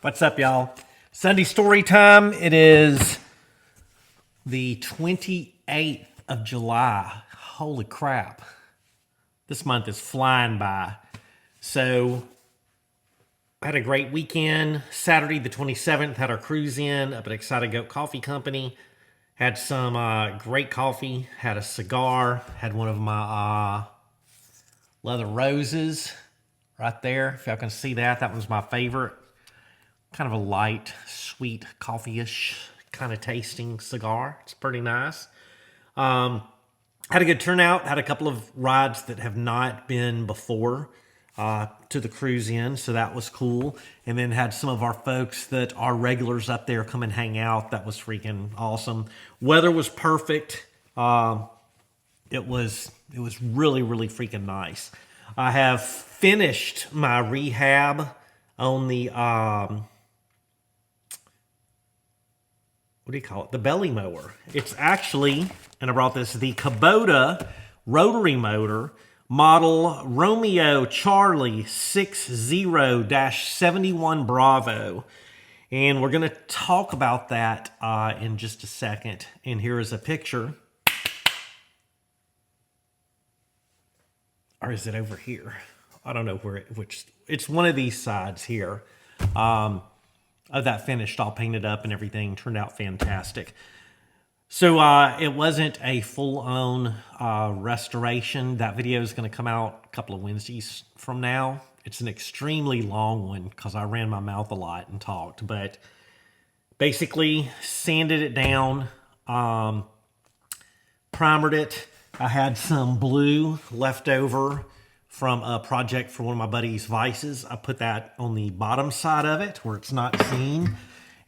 What's up, y'all? Sunday story time. It is the 28th of July. Holy crap. This month is flying by. So, I had a great weekend. Saturday the 27th, had our cruise in up at Excited Goat Coffee Company. Had some great coffee. Had a cigar. Had one of my leather roses right there. If y'all can see that, that was my favorite. Kind of a light, sweet, coffee-ish kind of tasting cigar. It's pretty nice. Had a good turnout. Had a couple of rides that have not been before to the cruise in, so that was cool. And then had some of our folks that are regulars up there come and hang out. That was freaking awesome. Weather was perfect. It was really, really freaking nice. I have finished my rehab on the what do you call it? The belly mower. It's actually, and I brought this, the Kubota rotary motor, model Romeo Charlie 60-71 Bravo. And we're going to talk about that in just a second. And here is a picture. Or is it over here? I don't know which. It's one of these sides here. Of that finished, all painted up and everything. Turned out fantastic. So it wasn't a full-on restoration. That video is going to come out a couple of Wednesdays from now. It's an extremely long one because I ran my mouth a lot and talked. But basically, sanded it down, primered it. I had some blue left over from a project for one of my buddy's vices. I put that on the bottom side of it where it's not seen.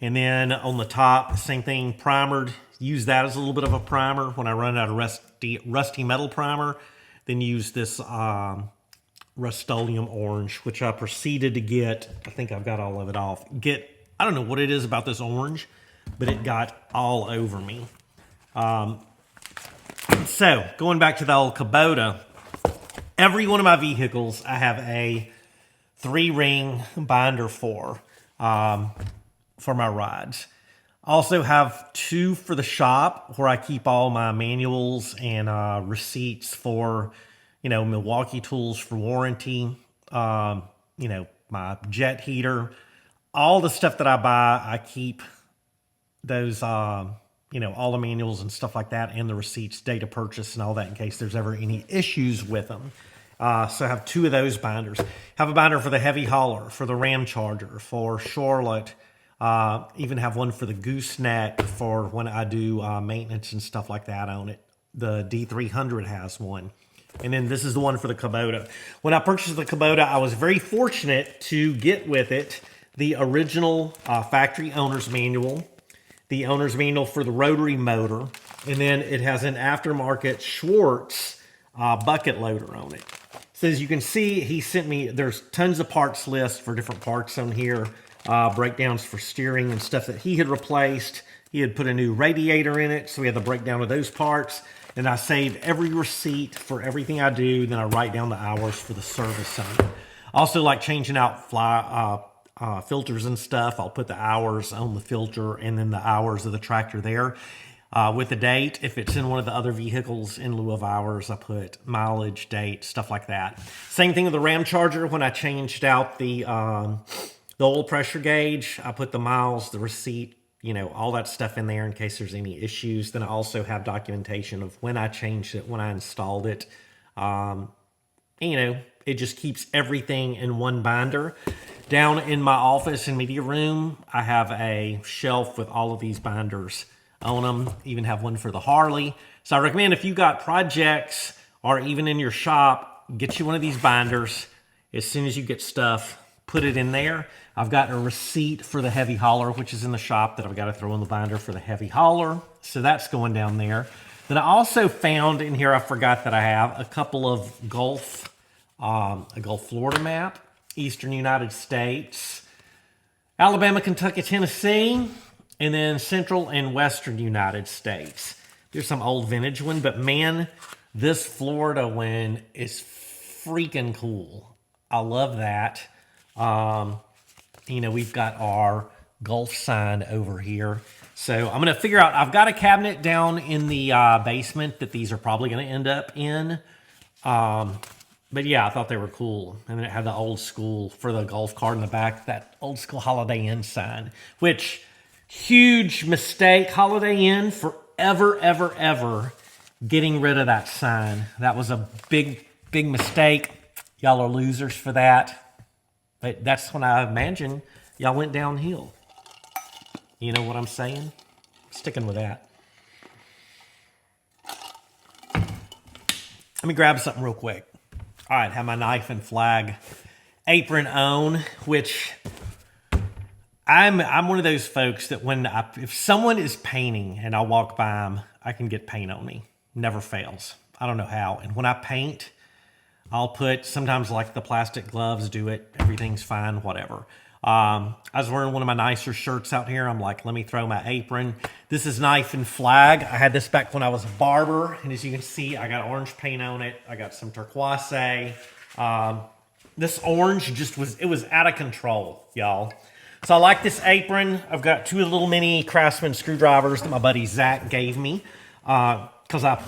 And then on the top, same thing, primered. Use that as a little bit of a primer. When I run out of rusty metal primer, then use this Rust-Oleum orange, which I proceeded to get. I think I've got all of it off. I don't know what it is about this orange, but it got all over me. So, going back to the old Kubota, every one of my vehicles I have a 3-ring binder for my rides. I also have 2 for the shop where I keep all my manuals and receipts for, Milwaukee tools for warranty, my jet heater, all the stuff that I buy, I keep those, all the manuals and stuff like that and the receipts, date of purchase and all that in case there's ever any issues with them. So I have 2 of those binders. Have a binder for the heavy hauler, for the Ram Charger, for Charlotte. Even have one for the gooseneck for when I do maintenance and stuff like that on it. The D300 has one. And then this is the one for the Kubota. When I purchased the Kubota, I was very fortunate to get with it the original factory owner's manual, the owner's manual for the rotary motor, and then it has an aftermarket Schwartz bucket loader on it. So as you can see, he sent me, there's tons of parts lists for different parts on here, breakdowns for steering and stuff that he had replaced. He had put a new radiator in it, so we had the breakdown of those parts. And I save every receipt for everything I do, then I write down the hours for the service on it. Also like changing out filters and stuff. I'll put the hours on the filter and then the hours of the tractor there. With the date, if it's in one of the other vehicles, in lieu of hours, I put mileage, date, stuff like that. Same thing with the Ram Charger. When I changed out the oil pressure gauge, I put the miles, the receipt, all that stuff in there in case there's any issues. Then I also have documentation of when I changed it, when I installed it. It just keeps everything in one binder. Down in my office and media room, I have a shelf with all of these binders on them. Even have one for the Harley. So I recommend if you got projects or even in your shop, get you one of these binders. As soon as you get stuff, put it in there. I've got a receipt for the heavy hauler, which is in the shop, that I've got to throw in the binder for the heavy hauler. So that's going down there. Then I also found in here, I forgot that I have a couple of a Gulf Florida map, Eastern United States, Alabama, Kentucky, Tennessee, and then Central and Western United States. There's some old vintage one, but man, this Florida one is freaking cool. I love that. we've got our golf sign over here. So I'm going to figure out, I've got a cabinet down in the basement that these are probably going to end up in. But yeah, I thought they were cool. And then it had the old school for the golf cart in the back, that old school Holiday Inn sign, which huge mistake. Holiday Inn forever, ever, ever getting rid of that sign. That was a big, big mistake. Y'all are losers for that. But that's when I imagine y'all went downhill. You know what I'm saying? Sticking with that. Let me grab something real quick. All right, have my knife and flag apron on, which I'm one of those folks that if someone is painting and I walk by them, I can get paint on me. Never fails. I don't know how. And when I paint, I'll put, sometimes like the plastic gloves do it. Everything's fine, whatever. I was wearing one of my nicer shirts out here. I'm like, let me throw my apron. This is knife and flag. I had this back when I was a barber. And as you can see, I got orange paint on it. I got some turquoise. This orange it was out of control, y'all. So I like this apron. I've got two little mini Craftsman screwdrivers that my buddy Zach gave me. Because I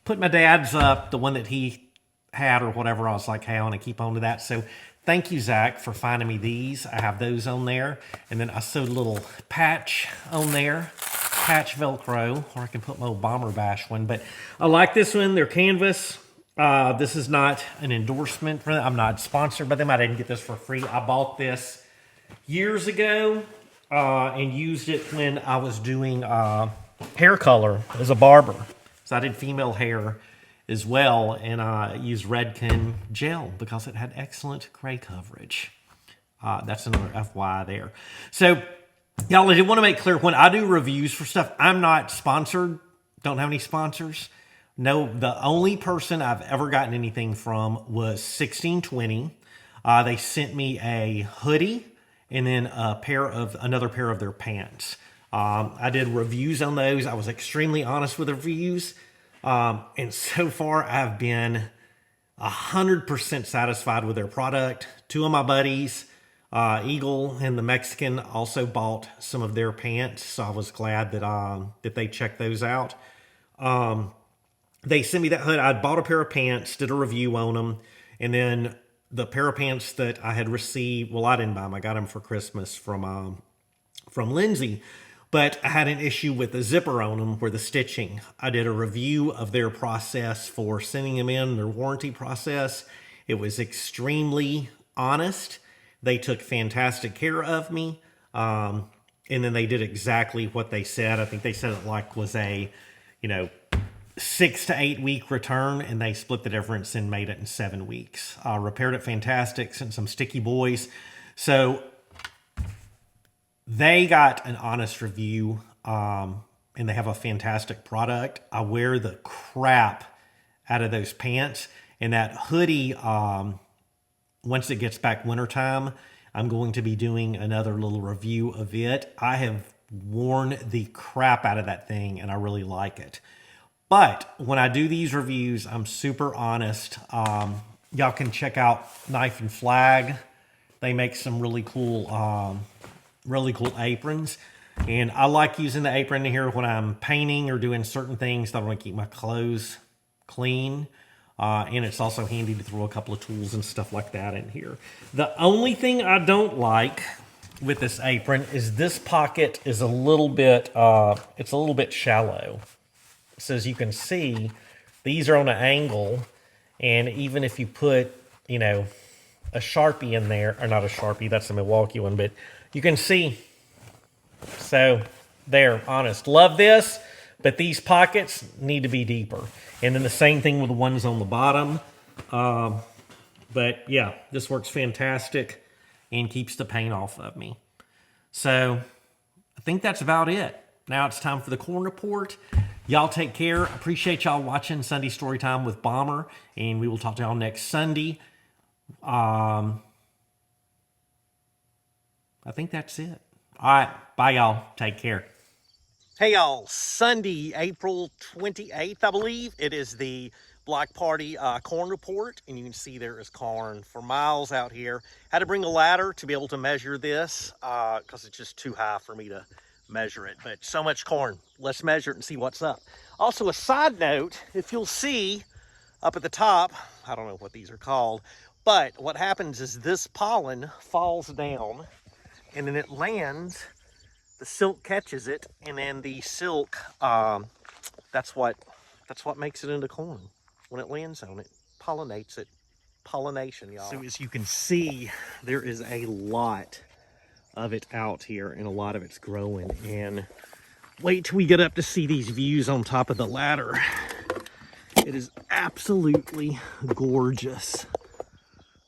put my dad's up, the one that he had or whatever. I was like, hey, I want to keep on to that. So thank you, Zach, for finding me these. I have those on there. And then I sewed a little patch on there. Patch Velcro, or I can put my old Bomber Bash one. But I like this one. They're canvas. This is not an endorsement for them. I'm not sponsored by them. I didn't get this for free. I bought this years ago and used it when I was doing hair color as a barber. So I did female hair as well, and I used Redken gel because it had excellent gray coverage. That's another FYI there. So, y'all, I did want to make clear, when I do reviews for stuff, I'm not sponsored. Don't have any sponsors. No, the only person I've ever gotten anything from was 1620. They sent me a hoodie and then another pair of their pants. I did reviews on those. I was extremely honest with the reviews. And so far, I've been 100% satisfied with their product. Two of my buddies, Eagle and the Mexican, also bought some of their pants. So I was glad that they checked those out. They sent me that hood. I bought a pair of pants, did a review on them. And then the pair of pants that I had received, well, I didn't buy them. I got them for Christmas from Lindsay. But I had an issue with the zipper on them where the stitching. I did a review of their process for sending them in, their warranty process. It was extremely honest. They took fantastic care of me. And then they did exactly what they said. I think they said it was a, 6 to 8 week return, and they split the difference and made it in 7 weeks. Repaired it fantastic, sent some sticky boys. So they got an honest review, and they have a fantastic product. I wear the crap out of those pants. And that hoodie, once it gets back wintertime, I'm going to be doing another little review of it. I have worn the crap out of that thing, and I really like it. But when I do these reviews, I'm super honest. Y'all can check out Knife and Flag. They make some really cool aprons. And I like using the apron here when I'm painting or doing certain things that I want to keep my clothes clean. And it's also handy to throw a couple of tools and stuff like that in here. The only thing I don't like with this apron is this pocket is a little bit, it's a little bit shallow. So as you can see, these are on an angle. And even if you put, a Sharpie in there, or not a Sharpie, that's a Milwaukee one, but you can see. So there, honest. Love this, but these pockets need to be deeper. And then the same thing with the ones on the bottom. But yeah, this works fantastic and keeps the paint off of me. So I think that's about it. Now it's time for the corn report. Y'all take care. Appreciate y'all watching Sunday Storytime with Bomber, and we will talk to y'all next Sunday. I think that's it. All right. Bye, y'all. Take care. Hey y'all, Sunday, April 28th, I believe. It is the Blockparty corn report, and you can see there is corn for miles out here. Had to bring a ladder to be able to measure this because it's just too high for me to measure it. But so much corn. Let's measure it and see what's up. Also, a side note, if you'll see up at the top, I don't know what these are called, but what happens is this pollen falls down and then it lands. The silk catches it, and then the silk, that's what makes it into corn. When it lands on it, pollinates it. Pollination, y'all. So as you can see, there is a lot of it out here, and a lot of it's growing. And wait till we get up to see these views on top of the ladder. It is absolutely gorgeous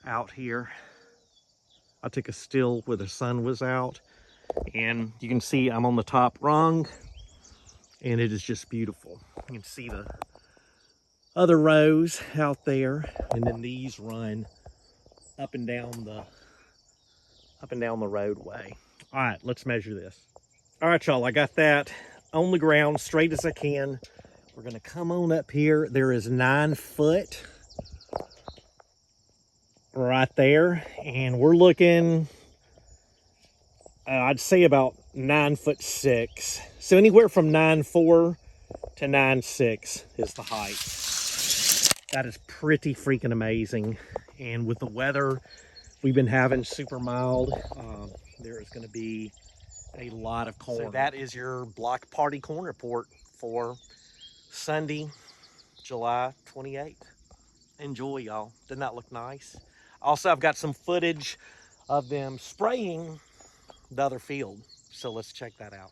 out here. I took a still where the sun was out. And you can see I'm on the top rung, and it is just beautiful. You can see the other rows out there, and then these run up and down the roadway. All right, let's measure this. All right, y'all, I got that on the ground straight as I can. We're gonna come on up here. There is 9 foot right there, and we're looking, I'd say about 9'6". So anywhere from 9'4" to 9'6" is the height. That is pretty freaking amazing. And with the weather we've been having, super mild, there is going to be a lot of corn. So that is your Blockparty corn report for Sunday, July 28th. Enjoy, y'all. Doesn't that look nice? Also, I've got some footage of them spraying the other field, so let's check that out.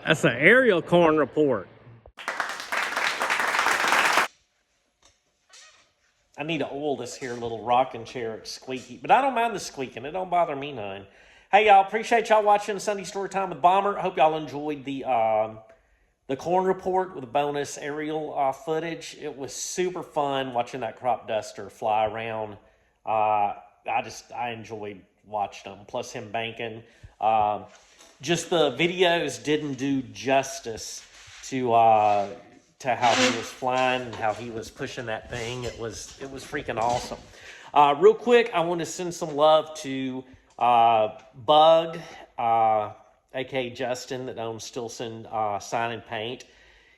That's an aerial corn report. I need to oil this here little rocking chair. It's squeaky, but I don't mind the squeaking. It don't bother me none. Hey, y'all, appreciate y'all watching Sunday Story Time with Bomber. Hope y'all enjoyed the corn report with the bonus aerial footage. It was super fun watching that crop duster fly around. I enjoyed watching them. Plus him banking. Just the videos didn't do justice to how he was flying and how he was pushing that thing. It was freaking awesome. Real quick, I want to send some love to Bug, aka Justin, that owns Stilson Sign and Paint.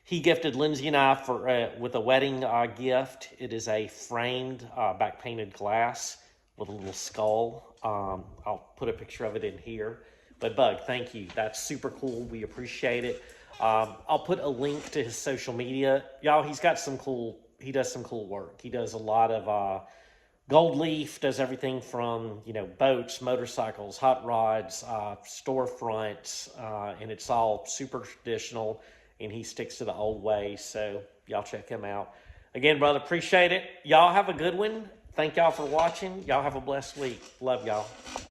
He gifted Lindsay and I with a wedding gift. It is a framed back painted glass with a little skull. I'll put a picture of it in here. But Bug, thank you. That's super cool. We appreciate it. I'll put a link to his social media. Y'all, he does some cool work. He does a lot of gold leaf, does everything from, boats, motorcycles, hot rods, storefronts, and it's all super traditional, and he sticks to the old ways. So y'all check him out. Again, brother, appreciate it. Y'all have a good one. Thank y'all for watching. Y'all have a blessed week. Love y'all.